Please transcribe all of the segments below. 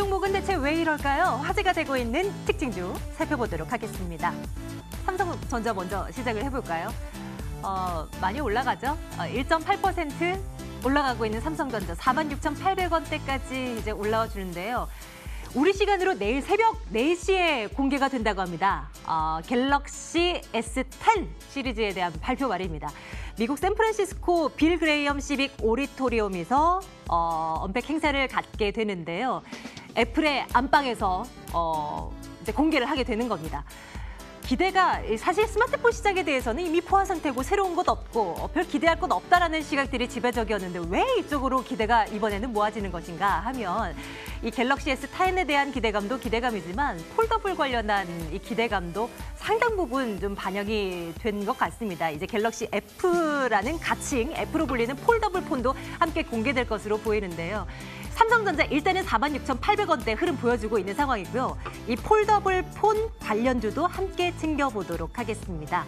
종목은 대체 왜 이럴까요? 화제가 되고 있는 특징주 살펴보도록 하겠습니다. 삼성전자 먼저 시작을 해볼까요? 많이 올라가죠? 1.8% 올라가고 있는 삼성전자 46,800원대까지 이제 올라와 주는데요. 우리 시간으로 내일 새벽 4시에 공개가 된다고 합니다. 갤럭시 S10 시리즈에 대한 발표 말입니다. 미국 샌프란시스코 빌 그레이엄 시빅 오디토리움에서 언백 행사를 갖게 되는데요. 애플의 안방에서 이제 공개를 하게 되는 겁니다. 기대가 사실 스마트폰 시장에 대해서는 이미 포화 상태고 새로운 것 없고 별 기대할 것 없다라는 시각들이 지배적이었는데 왜 이쪽으로 기대가 이번에는 모아지는 것인가 하면 이 갤럭시 S10에 대한 기대감도 기대감이지만 폴더블 관련한 이 기대감도 상당 부분 좀 반영이 된 것 같습니다. 이제 갤럭시 F라는 가칭, F로 불리는 폴더블 폰도 함께 공개될 것으로 보이는데요. 삼성전자 일단은 46,800원대 흐름 보여주고 있는 상황이고요. 이 폴더블 폰 관련주도 함께 챙겨보도록 하겠습니다.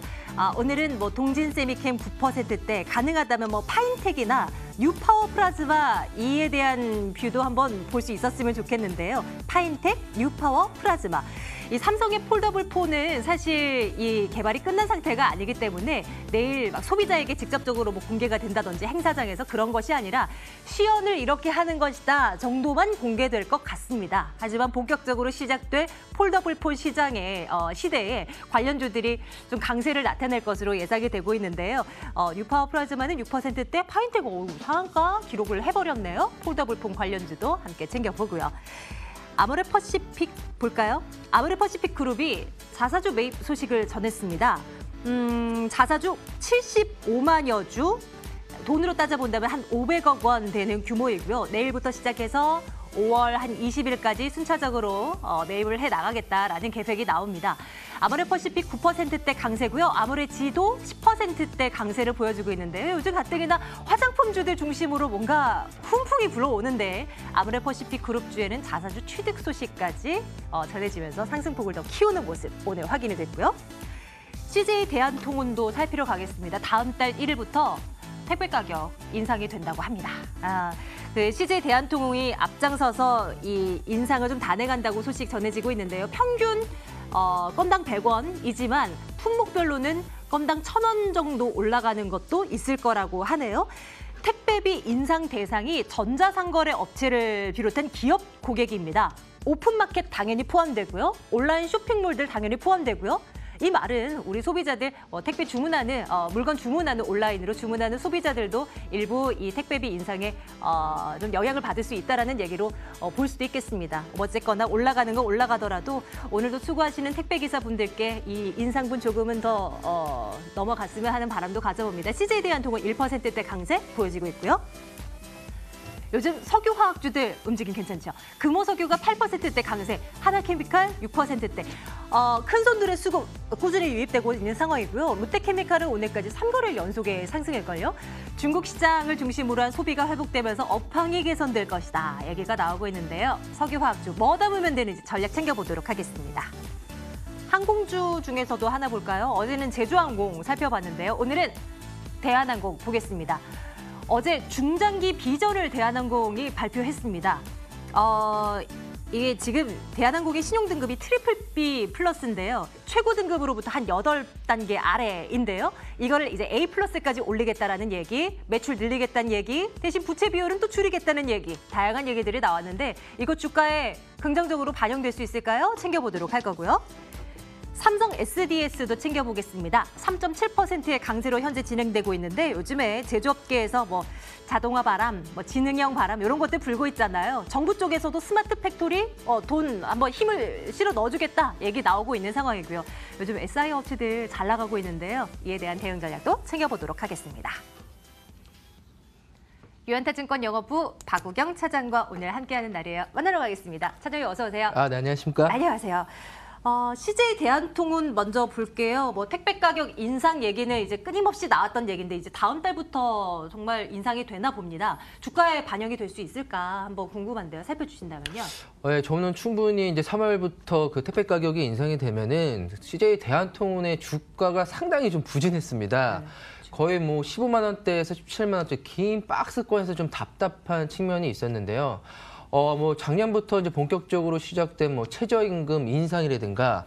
오늘은 뭐 동진 세미캠 9%대, 가능하다면 뭐 파인텍이나 뉴파워 플라즈마 이에 대한 뷰도 한번 볼 수 있었으면 좋겠는데요. 파인텍, 뉴파워 플라즈마. 이 삼성의 폴더블 폰은 사실 이 개발이 끝난 상태가 아니기 때문에 내일 막 소비자에게 직접적으로 뭐 공개가 된다든지 행사장에서 그런 것이 아니라 시연을 이렇게 하는 것이다 정도만 공개될 것 같습니다. 하지만 본격적으로 시작될 폴더블 폰 시장의 시대에 관련주들이 좀 강세를 나타낼 것으로 예상이 되고 있는데요. 뉴파워 플라즈마는 6%대, 파인텍 상한가 기록을 해버렸네요. 폴더블 폰 관련주도 함께 챙겨보고요. 아모레퍼시픽 볼까요? 아모레퍼시픽 그룹이 자사주 매입 소식을 전했습니다. 자사주 75만여 주, 돈으로 따져본다면 한 500억 원 되는 규모이고요. 내일부터 시작해서 5월 한 20일까지 순차적으로 매입을 해나가겠다라는 계획이 나옵니다. 아모레퍼시픽 9%대 강세고요. 아모레지도 10%대 강세를 보여주고 있는데요. 요즘 가뜩이나 화장품주들 중심으로 뭔가 훈풍이 불어오는데 아모레퍼시픽 그룹주에는 자사주 취득 소식까지 전해지면서 상승폭을 더 키우는 모습 오늘 확인이 됐고요. CJ 대한통운도 살피러 가겠습니다. 다음 달 1일부터 택배 가격 인상이 된다고 합니다. CJ 대한통운이 앞장서서 이 인상을 좀 단행한다고 소식 전해지고 있는데요. 평균 건당 100원이지만 품목별로는 건당 1,000원 정도 올라가는 것도 있을 거라고 하네요. 택배비 인상 대상이 전자상거래 업체를 비롯한 기업 고객입니다. 오픈마켓 당연히 포함되고요. 온라인 쇼핑몰들 당연히 포함되고요. 이 말은 우리 소비자들 택배 주문하는 물건 주문하는 온라인으로 주문하는 소비자들도 일부 이 택배비 인상에 좀 영향을 받을 수 있다라는 얘기로 볼 수도 있겠습니다. 어쨌거나 올라가는 건 올라가더라도 오늘도 수고하시는 택배 기사분들께 이 인상분 조금은 더 넘어갔으면 하는 바람도 가져봅니다. CJ 대한통운 1%대 강세 보여지고 있고요. 요즘 석유화학주들 움직임 괜찮죠? 금호석유가 8%대 강세, 하나케미칼 6%대. 큰 손들의 수급 꾸준히 유입되고 있는 상황이고요. 롯데케미칼은 오늘까지 3거래일 연속의 상승일걸요. 중국 시장을 중심으로 한 소비가 회복되면서 업황이 개선될 것이다. 얘기가 나오고 있는데요. 석유화학주 뭐 담으면 되는지 전략 챙겨보도록 하겠습니다. 항공주 중에서도 하나 볼까요? 어제는 제주항공 살펴봤는데요. 오늘은 대한항공 보겠습니다. 어제 중장기 비전을 대한항공이 발표했습니다. 이게 지금 대한항공의 신용등급이 트리플 B 플러스인데요. 최고 등급으로부터 한 8단계 아래인데요. 이거를 이제 A 플러스까지 올리겠다라는 얘기, 매출 늘리겠다는 얘기, 대신 부채 비율은 또 줄이겠다는 얘기, 다양한 얘기들이 나왔는데 이거 주가에 긍정적으로 반영될 수 있을까요? 챙겨보도록 할 거고요. 삼성 SDS도 챙겨보겠습니다. 3.7%의 강세로 현재 진행되고 있는데 요즘에 제조업계에서 뭐 자동화 바람, 뭐 지능형 바람 이런 것들 불고 있잖아요. 정부 쪽에서도 스마트 팩토리 돈 한번 힘을 실어 넣어주겠다 얘기 나오고 있는 상황이고요. 요즘 SI 업체들 잘 나가고 있는데요. 이에 대한 대응 전략도 챙겨보도록 하겠습니다. 유한타증권 영업부 박우경 차장과 오늘 함께하는 날이에요. 만나러 가겠습니다. 차장님 어서 오세요. 네, 안녕하십니까? 안녕하세요. CJ 대한통운 먼저 볼게요. 뭐 택배 가격 인상 얘기는 이제 끊임없이 나왔던 얘기인데 이제 다음 달부터 정말 인상이 되나 봅니다. 주가에 반영이 될 수 있을까 한번 궁금한데요. 살펴주신다면요. 네, 저는 충분히 이제 3월부터 그 택배 가격이 인상이 되면은 CJ 대한통운의 주가가 상당히 좀 부진했습니다. 거의 뭐 15만 원대에서 17만 원대 긴 박스권에서 좀 답답한 측면이 있었는데요. 뭐 작년부터 이제 본격적으로 시작된 뭐 최저임금 인상이라든가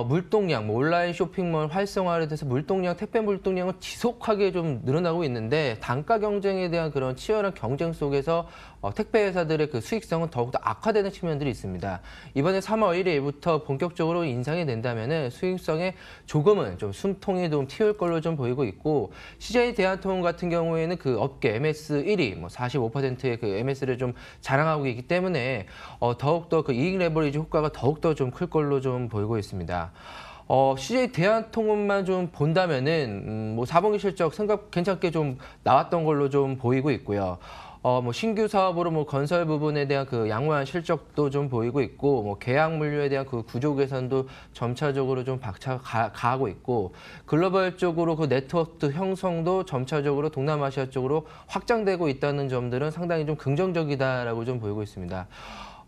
물동량, 뭐 온라인 쇼핑몰 활성화를 해서 물동량, 택배 물동량은 지속하게 좀 늘어나고 있는데 단가 경쟁에 대한 그런 치열한 경쟁 속에서 택배 회사들의 그 수익성은 더욱더 악화되는 측면들이 있습니다. 이번에 3월 1일부터 본격적으로 인상이 된다면은 수익성에 조금은 좀 숨통이 좀 틔울 걸로 좀 보이고 있고 CJ 대한통운 같은 경우에는 그 업계 MS 1위, 뭐 45%의 그 MS를 좀 자랑하고 있기 때문에 더욱더 그 이익 레버리지 효과가 더욱더 좀 클 걸로 좀 보이고 있습니다. CJ 대한통운만 좀 본다면은 뭐 4분기 실적 생각 괜찮게 좀 나왔던 걸로 좀 보이고 있고요. 뭐 신규 사업으로 뭐 건설 부분에 대한 그 양호한 실적도 좀 보이고 있고, 뭐 계약 물류에 대한 그 구조 개선도 점차적으로 좀 가고 있고, 글로벌적으로 그 네트워크 형성도 점차적으로 동남아시아 쪽으로 확장되고 있다는 점들은 상당히 좀 긍정적이다라고 좀 보이고 있습니다.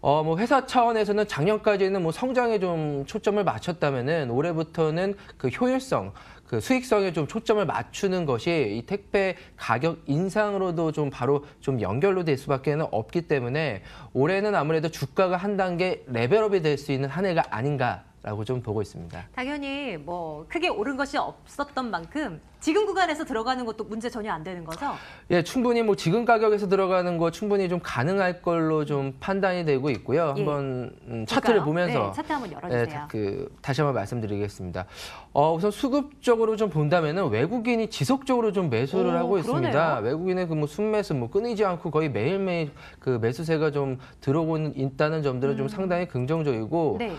뭐 회사 차원에서는 작년까지는 뭐 성장에 좀 초점을 맞췄다면은 올해부터는 그 효율성, 그 수익성에 좀 초점을 맞추는 것이 이 택배 가격 인상으로도 좀 바로 좀 연결로 될 수밖에 없기 때문에 올해는 아무래도 주가가 한 단계 레벨업이 될 수 있는 한 해가 아닌가라고 좀 보고 있습니다. 당연히 뭐 크게 오른 것이 없었던 만큼 지금 구간에서 들어가는 것도 문제 전혀 안 되는 거죠? 예, 충분히 뭐 지금 가격에서 들어가는 거 충분히 좀 가능할 걸로 좀 판단이 되고 있고요. 예. 한번 차트를 보면서 네, 차트 한번 열어주세요. 다시 한번 말씀드리겠습니다. 우선 수급적으로 좀 본다면은 외국인이 지속적으로 좀 매수를 하고 있습니다. 그러네요. 외국인의 그 뭐 순매수 뭐 끊이지 않고 거의 매일매일 그 매수세가 좀 들어오고 있다는 점들은 좀 상당히 긍정적이고. 네.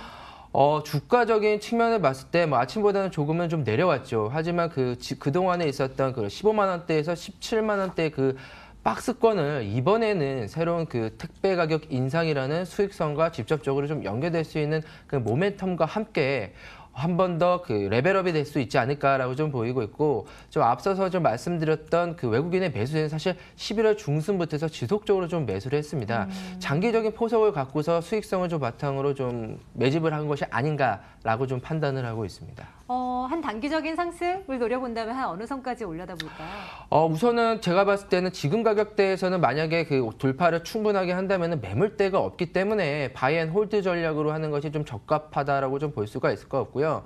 주가적인 측면을 봤을 때 뭐 아침보다는 조금은 좀 내려왔죠. 하지만 그동안에 있었던 그 15만 원대에서 17만 원대 그 박스권을 이번에는 새로운 그 택배 가격 인상이라는 수익성과 직접적으로 좀 연결될 수 있는 그 모멘텀과 함께 한 번 더 그 레벨업이 될 수 있지 않을까라고 좀 보이고 있고, 좀 앞서서 좀 말씀드렸던 그 외국인의 매수세는 사실 11월 중순부터 해서 지속적으로 좀 매수를 했습니다. 장기적인 포석을 갖고서 수익성을 좀 바탕으로 좀 매집을 한 것이 아닌가라고 좀 판단을 하고 있습니다. 한 단기적인 상승을 노려본다면 한 어느 선까지 올려다 볼까요? 우선은 제가 봤을 때는 지금 가격대에서는 만약에 그 돌파를 충분하게 한다면 매물대가 없기 때문에 바이앤홀드 전략으로 하는 것이 좀 적합하다라고 좀 볼 수가 있을 것 같고요.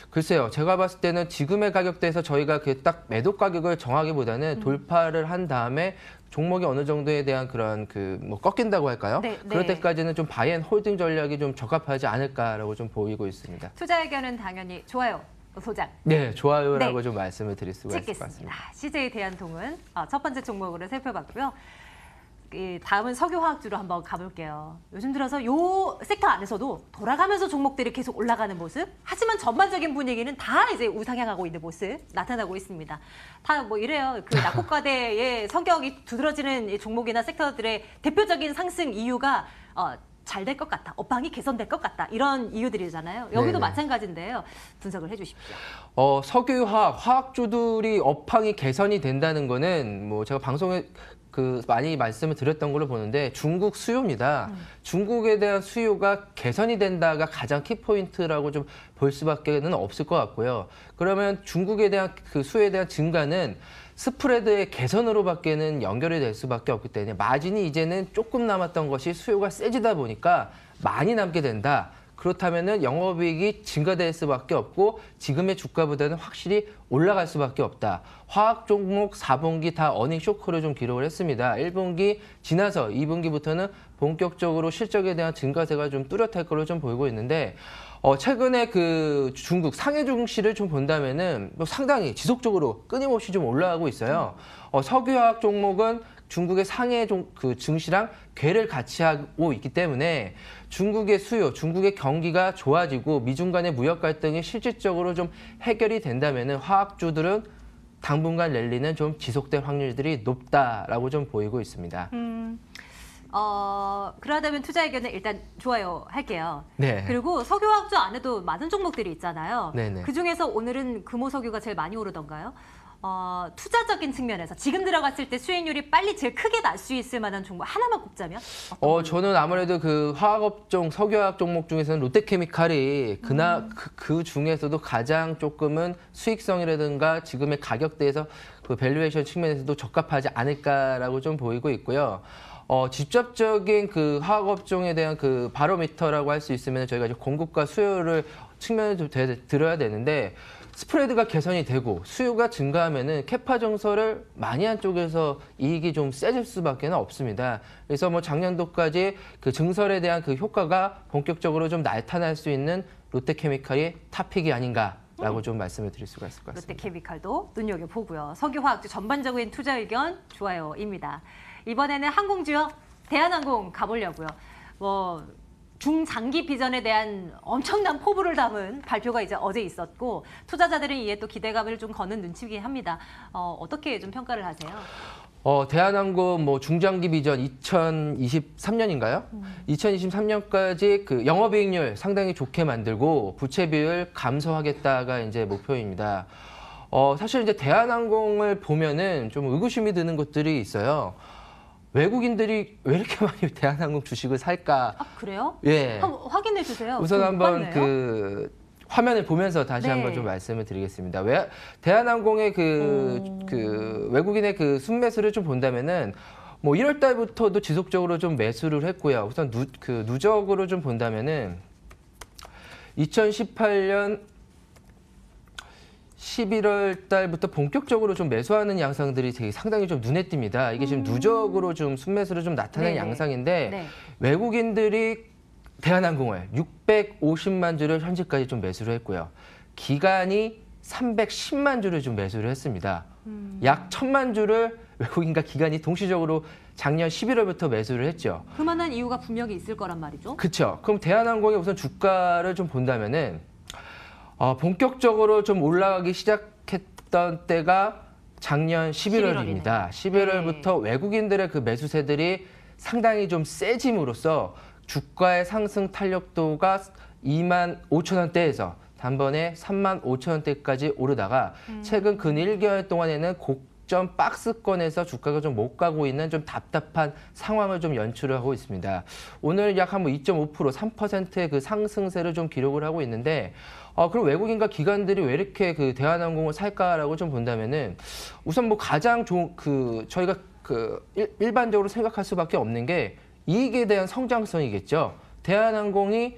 글쎄요. 제가 봤을 때는 지금의 가격대에서 저희가 그 딱 매도 가격을 정하기보다는 돌파를 한 다음에 종목이 어느 정도에 대한 그런 그 뭐 꺾인다고 할까요? 네, 그럴 네. 때까지는 좀 바이앤홀딩 전략이 좀 적합하지 않을까라고 좀 보이고 있습니다. 투자 의견은 당연히 좋아요, 소장. 네, 좋아요라고 네. 좀 말씀을 드릴 수가 있을 것 찍겠습니다. 같습니다. CJ 대한통운 첫 번째 종목으로 살펴봤고요. 다음은 석유화학주로 한번 가볼게요. 요즘 들어서 요 섹터 안에서도 돌아가면서 종목들이 계속 올라가는 모습. 하지만 전반적인 분위기는 다 이제 우상향하고 있는 모습 나타나고 있습니다. 다 뭐 이래요. 그 낙폭과대의 성격이 두드러지는 이 종목이나 섹터들의 대표적인 상승 이유가 잘 될 것 같다, 업황이 개선될 것 같다, 이런 이유들이잖아요. 여기도 네네. 마찬가지인데요. 분석을 해주십시오. 석유화학, 화학주들이 업황이 개선이 된다는 거는 뭐 제가 방송에 많이 말씀을 드렸던 걸로 보는데 중국 수요입니다. 중국에 대한 수요가 개선이 된다가 가장 키포인트라고 좀 볼 수밖에는 없을 것 같고요. 그러면 중국에 대한 그 수요에 대한 증가는 스프레드의 개선으로밖에는 연결이 될 수밖에 없기 때문에 마진이 이제는 조금 남았던 것이 수요가 세지다 보니까 많이 남게 된다. 그렇다면은 영업이익이 증가될 수밖에 없고 지금의 주가보다는 확실히 올라갈 수밖에 없다. 화학 종목 4분기 다 어닝 쇼크를 좀 기록을 했습니다. 1분기 지나서 2분기부터는 본격적으로 실적에 대한 증가세가 좀 뚜렷할 걸로 좀 보이고 있는데 최근에 그 중국 상해 증시를 좀 본다면은 뭐 상당히 지속적으로 끊임없이 좀 올라가고 있어요. 석유화학 종목은 중국의 상해 그 증시랑 궤를 같이 하고 있기 때문에 중국의 수요, 중국의 경기가 좋아지고 미중 간의 무역 갈등이 실질적으로 좀 해결이 된다면은 화학주들은 당분간 랠리는 좀 지속될 확률들이 높다라고 좀 보이고 있습니다. 그러다면 투자 의견은 일단 좋아요 할게요. 네. 그리고 석유화학주 안에도 많은 종목들이 있잖아요. 네네. 그중에서 오늘은 금호석유가 제일 많이 오르던가요? 투자적인 측면에서 지금 들어갔을 때 수익률이 빨리 제일 크게 날 수 있을 만한 종목 하나만 꼽자면? 저는 아무래도 그 화학업종, 석유화학 종목 중에서는 롯데케미칼이 그 중에서도 가장 조금은 수익성이라든가 지금의 가격대에서 그 밸류에이션 측면에서도 적합하지 않을까라고 좀 보이고 있고요. 직접적인 그 화학 업종에 대한 그 바로미터라고 할 수 있으면 저희가 이제 공급과 수요를 측면에 들어야 되는데 스프레드가 개선이 되고 수요가 증가하면은 캐파 정설을 많이 한 쪽에서 이익이 좀 세질 수밖에 없습니다. 그래서 뭐 작년도까지 그 증설에 대한 그 효과가 본격적으로 좀 나타날 수 있는 롯데케미칼이 탑픽이 아닌가라고 좀 말씀을 드릴 수가 있을 것 같습니다. 롯데케미칼도 눈여겨보고요. 석유화학주 전반적인 투자 의견 좋아요입니다. 이번에는 항공주요. 대한항공 가보려고요. 뭐 중장기 비전에 대한 엄청난 포부를 담은 발표가 이제 어제 있었고 투자자들은 이에 또 기대감을 좀 거는 눈치이긴 합니다. 어떻게 좀 평가를 하세요? 대한항공 뭐 중장기 비전 2023년인가요? 2023년까지 그 영업이익률 상당히 좋게 만들고 부채 비율 감소하겠다가 이제 목표입니다. 사실 이제 대한항공을 보면은 좀 의구심이 드는 것들이 있어요. 외국인들이 왜 이렇게 많이 대한항공 주식을 살까? 아, 그래요? 예. 한번 확인해 주세요. 우선 한번 봤네요. 그 화면을 보면서 다시 네. 한번 좀 말씀을 드리겠습니다. 왜 대한항공의 그 외국인의 그 순매수를 좀 본다면은 뭐 1월 달부터도 지속적으로 좀 매수를 했고요. 우선 누적으로 좀 본다면은 2018년 11월 달부터 본격적으로 좀 매수하는 양상들이 되게 상당히 좀 눈에 띕니다. 이게 지금 누적으로 좀 순매수를 좀 나타낸 네네. 양상인데 네. 외국인들이 대한항공을 650만 주를 현재까지 좀 매수를 했고요. 기간이 310만 주를 좀 매수를 했습니다. 약 1000만 주를 외국인과 기관이 동시적으로 작년 11월부터 매수를 했죠. 그만한 이유가 분명히 있을 거란 말이죠. 그렇죠. 그럼 대한항공의 우선 주가를 좀 본다면은 본격적으로 좀 올라가기 시작했던 때가 작년 11월입니다. 11월부터 네. 외국인들의 그 매수세들이 상당히 좀 세짐으로써 주가의 상승 탄력도가 25,000원대에서 단번에 35,000원대까지 오르다가 최근 근 1개월 동안에는 곡점 박스권에서 주가가 좀 못 가고 있는 좀 답답한 상황을 좀 연출을 하고 있습니다. 오늘 약 한 2.5%, 3%의 그 상승세를 좀 기록을 하고 있는데 그럼 외국인과 기관들이 왜 이렇게 그 대한항공을 살까라고 좀 본다면은 우선 뭐 가장 좋은 저희가 일반적으로 생각할 수밖에 없는 게 이익에 대한 성장성이겠죠. 대한항공이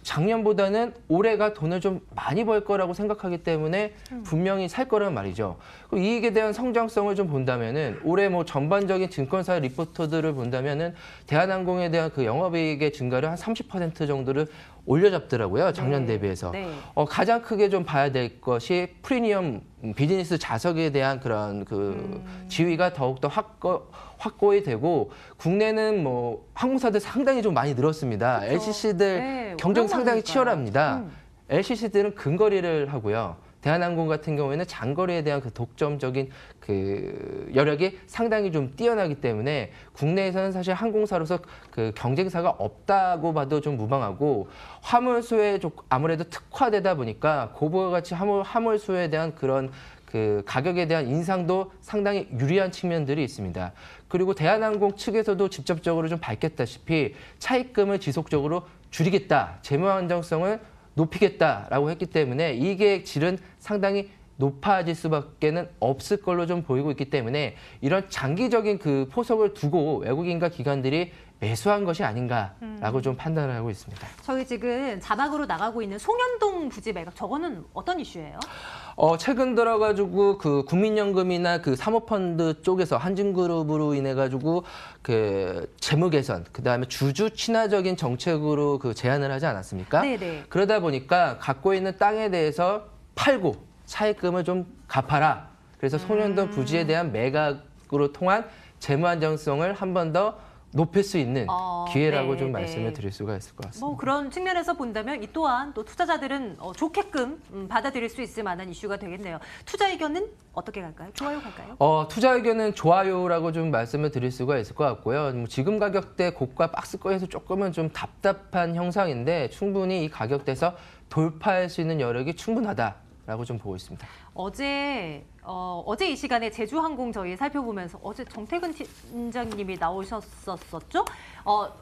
작년보다는 올해가 돈을 좀 많이 벌 거라고 생각하기 때문에 분명히 살 거란 말이죠. 그리고 이익에 대한 성장성을 좀 본다면은 올해 뭐 전반적인 증권사 리포터들을 본다면은 대한항공에 대한 그 영업이익의 증가를 한 30% 정도를 올려잡더라고요. 작년 네. 대비해서. 네. 가장 크게 좀 봐야 될 것이 프리미엄 비즈니스 자석에 대한 그런 지위가 더욱더 확고히 되고 국내는 뭐 항공사들 상당히 좀 많이 늘었습니다. 그렇죠. LCC들 네, 경쟁 상당히 많으니까요. 치열합니다. LCC들은 근거리를 하고요. 대한항공 같은 경우에는 장거리에 대한 그 독점적인 그 여력이 상당히 좀 뛰어나기 때문에 국내에서는 사실 항공사로서 그 경쟁사가 없다고 봐도 좀 무방하고 화물수에 아무래도 특화되다 보니까 고부가 가치 화물수에 대한 그런 그 가격에 대한 인상도 상당히 유리한 측면들이 있습니다. 그리고 대한항공 측에서도 직접적으로 좀 밝혔다시피 차입금을 지속적으로 줄이겠다, 재무 안정성을 높이겠다라고 했기 때문에 이익의 질은 상당히 높아질 수밖에는 없을 걸로 좀 보이고 있기 때문에 이런 장기적인 그 포석을 두고 외국인과 기관들이 매수한 것이 아닌가라고 좀 판단을 하고 있습니다. 저희 지금 자막으로 나가고 있는 송현동 부지 매각 저거는 어떤 이슈예요? 최근 들어가지고 그 국민연금이나 그 사모펀드 쪽에서 한진그룹으로 인해 가지고 그 재무 개선, 그 다음에 주주 친화적인 정책으로 그 제안을 하지 않았습니까? 네네. 그러다 보니까 갖고 있는 땅에 대해서 팔고 차입금을 좀 갚아라. 그래서 송현동 부지에 대한 매각으로 통한 재무 안정성을 한 번 더 높일 수 있는 기회라고 좀 말씀을 드릴 수가 있을 것 같습니다. 뭐 그런 측면에서 본다면 이 또한 또 투자자들은 좋게끔 받아들일 수 있을 만한 이슈가 되겠네요. 투자 의견은 어떻게 갈까요? 좋아요 갈까요? 투자 의견은 좋아요라고 좀 말씀을 드릴 수가 있을 것 같고요. 뭐 지금 가격대 고가 박스권에서 조금은 좀 답답한 형상인데 충분히 이 가격대에서 돌파할 수 있는 여력이 충분하다라고 좀 보고 있습니다. 어제 이 시간에 제주항공 저희 살펴보면서 어제 정태근 팀장님이 나오셨었죠?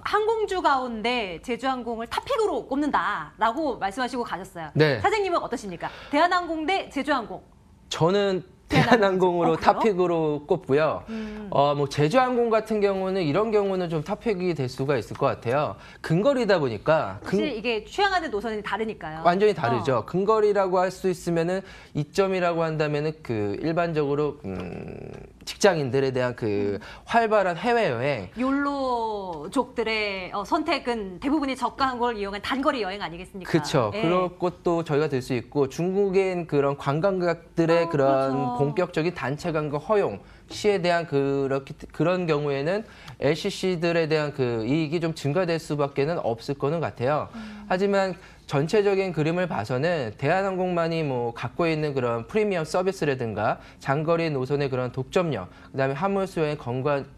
항공주 가운데 제주항공을 탑픽으로 꼽는다라고 말씀하시고 가셨어요. 네. 사장님은 어떠십니까? 대한항공 대 제주항공. 저는 대한항공으로 그래요? 탑픽으로 꼽고요. 뭐 제주항공 같은 경우는 이런 경우는 좀 탑픽이 될 수가 있을 것 같아요. 근거리다 보니까 사실 이게 취향하는 노선이 다르니까요. 완전히 다르죠. 근거리라고 할 수 있으면은 이점이라고 한다면은 그 일반적으로 직장인들에 대한 그 활발한 해외여행. 욜로족들의 선택은 대부분이 저가 항공을 이용한 단거리 여행 아니겠습니까? 그렇죠. 예. 그런 것도 저희가 될 수 있고 중국인 그런 관광객들의 그런 그렇죠. 본격적인 단체 관광 허용 시에 대한 그런 경우에는 LCC들에 대한 그 이익이 좀 증가될 수밖에는 없을 거는 같아요. 하지만 전체적인 그림을 봐서는 대한항공만이 뭐 갖고 있는 그런 프리미엄 서비스라든가 장거리 노선의 그런 독점력, 그다음에 화물수요의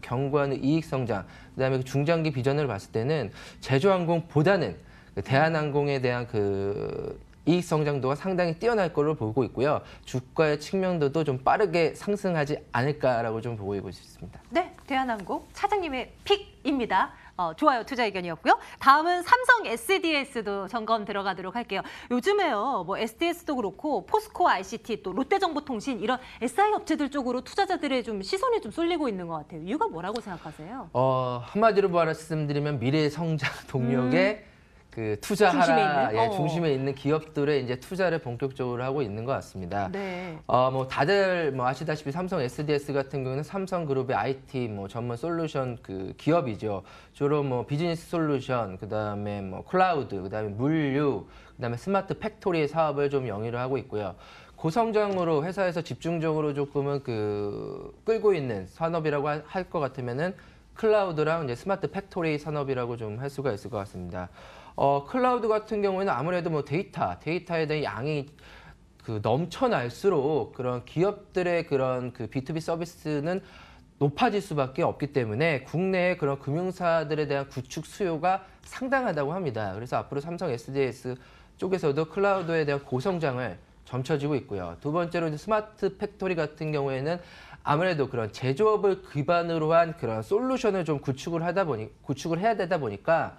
견고한 이익 성장, 그다음에 그 중장기 비전을 봤을 때는 제주항공보다는 그 대한항공에 대한 그 이익 성장도가 상당히 뛰어날 걸로 보고 있고요. 주가의 측면도도 좀 빠르게 상승하지 않을까라고 좀 보고 있습니다. 네, 대한항공 차장님의 픽입니다. 좋아요 투자 의견이었고요. 다음은 삼성 SDS도 점검 들어가도록 할게요. 요즘에요, 뭐 SDS도 그렇고 포스코 ICT 또 롯데정보통신 이런 SI 업체들 쪽으로 투자자들의 좀 시선이 좀 쏠리고 있는 것 같아요. 이유가 뭐라고 생각하세요? 한마디로 말씀드리면 미래의 성장 동력에 그 투자하라 중심에 있는 기업들의 이제 투자를 본격적으로 하고 있는 것 같습니다. 네. 뭐 다들 뭐 아시다시피 삼성 SDS 같은 경우는 삼성그룹의 IT 뭐 전문 솔루션 그 기업이죠. 주로 뭐 비즈니스 솔루션, 그다음에 뭐 클라우드, 그다음에 물류, 그다음에 스마트 팩토리의 사업을 좀 영위를 하고 있고요. 고성장으로 회사에서 집중적으로 조금은 그 끌고 있는 산업이라고 할 것 같으면은 클라우드랑 이제 스마트 팩토리 산업이라고 좀 할 수가 있을 것 같습니다. 클라우드 같은 경우에는 아무래도 뭐 데이터에 대한 양이 그 넘쳐날수록 그런 기업들의 그런 그 B2B 서비스는 높아질 수밖에 없기 때문에 국내의 그런 금융사들에 대한 구축 수요가 상당하다고 합니다. 그래서 앞으로 삼성 SDS 쪽에서도 클라우드에 대한 고성장을 점쳐지고 있고요. 두 번째로 이제 스마트 팩토리 같은 경우에는 아무래도 그런 제조업을 기반으로 한 그런 솔루션을 좀 구축을 해야 되다 보니까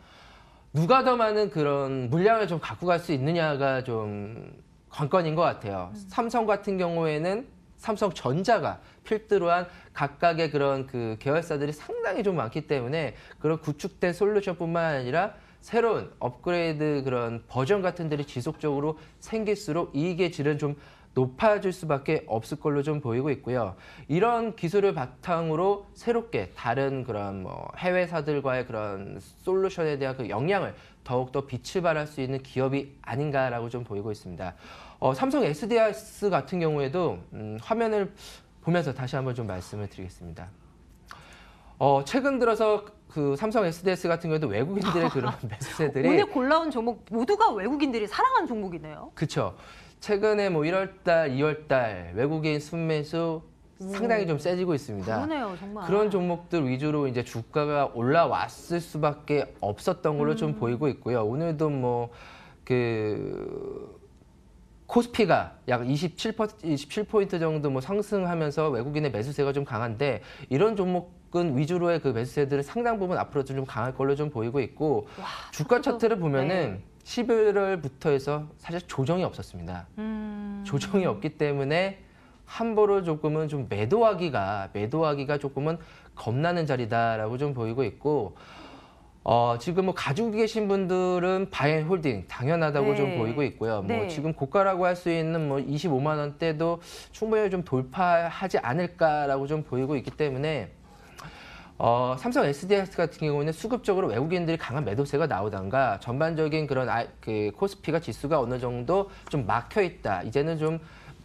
누가 더 많은 그런 물량을 좀 갖고 갈 수 있느냐가 좀 관건인 것 같아요. 삼성 같은 경우에는 삼성전자가 필두로 한 각각의 그런 그 계열사들이 상당히 좀 많기 때문에 그런 구축된 솔루션뿐만 아니라 새로운 업그레이드 그런 버전 같은 들이 지속적으로 생길수록 이익의 질은 좀 높아질 수밖에 없을 걸로 좀 보이고 있고요. 이런 기술을 바탕으로 새롭게 다른 그런 뭐 해외사들과의 그런 솔루션에 대한 그 역량을 더욱더 빛을 발할 수 있는 기업이 아닌가라고 좀 보이고 있습니다. 삼성 SDS 같은 경우에도 화면을 보면서 다시 한번 좀 말씀을 드리겠습니다. 최근 들어서 그 삼성 SDS 같은 경우도 외국인들의 그런 매수세들이 오늘 골라온 종목 모두가 외국인들이 사랑하는 종목이네요. 그렇죠. 최근에 뭐 1월달, 2월달 외국인 순매수 상당히 좀 세지고 있습니다. 그러네요, 정말. 그런 종목들 위주로 이제 주가가 올라왔을 수밖에 없었던 걸로 좀 보이고 있고요. 오늘도 뭐 그 코스피가 약 27포인트 정도 뭐 상승하면서 외국인의 매수세가 좀 강한데 이런 종목은 위주로의 그 매수세들은 상당 부분 앞으로 좀 강할 걸로 좀 보이고 있고 주가 차트를 보면은 11월부터 해서 사실 조정이 없었습니다. 조정이 없기 때문에 함부로 조금은 좀 매도하기가 조금은 겁나는 자리다라고 좀 보이고 있고 지금 뭐 가지고 계신 분들은 바이앤홀딩 당연하다고 좀 보이고 있고요. 뭐 지금 고가라고 할 수 있는 뭐 25만 원대도 충분히 좀 돌파하지 않을까라고 좀 보이고 있기 때문에 삼성 SDS 같은 경우는 수급적으로 외국인들이 강한 매도세가 나오던가 전반적인 그런 그 코스피가 지수가 어느 정도 좀 막혀 있다. 이제는 좀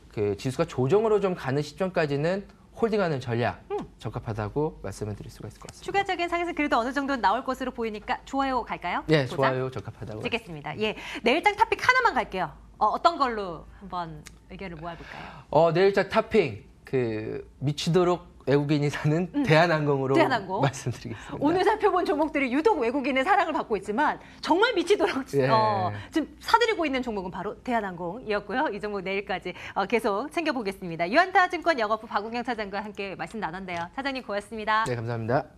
그 지수가 조정으로 좀 가는 시점까지는 홀딩하는 전략 적합하다고 말씀을 드릴 수가 있을 것 같습니다. 추가적인 상승 그래도 어느 정도 나올 것으로 보이니까 좋아요 갈까요? 네, 보자. 좋아요. 적합하다고. 찍겠습니다. 예, 내일장 탑픽 하나만 갈게요. 어떤 걸로 한번 의견을 모아볼까요? 내일장 탑핑 그 미치도록 외국인이 사는 대한항공으로 대한항공. 말씀드리겠습니다. 오늘 살펴본 종목들이 유독 외국인의 사랑을 받고 있지만 정말 미치도록 예. 지금 사들이고 있는 종목은 바로 대한항공이었고요. 이 종목 내일까지 계속 챙겨보겠습니다. 유한타증권 영업부 박우경 차장과 함께 말씀 나눴는데요. 차장님 고맙습니다. 네, 감사합니다.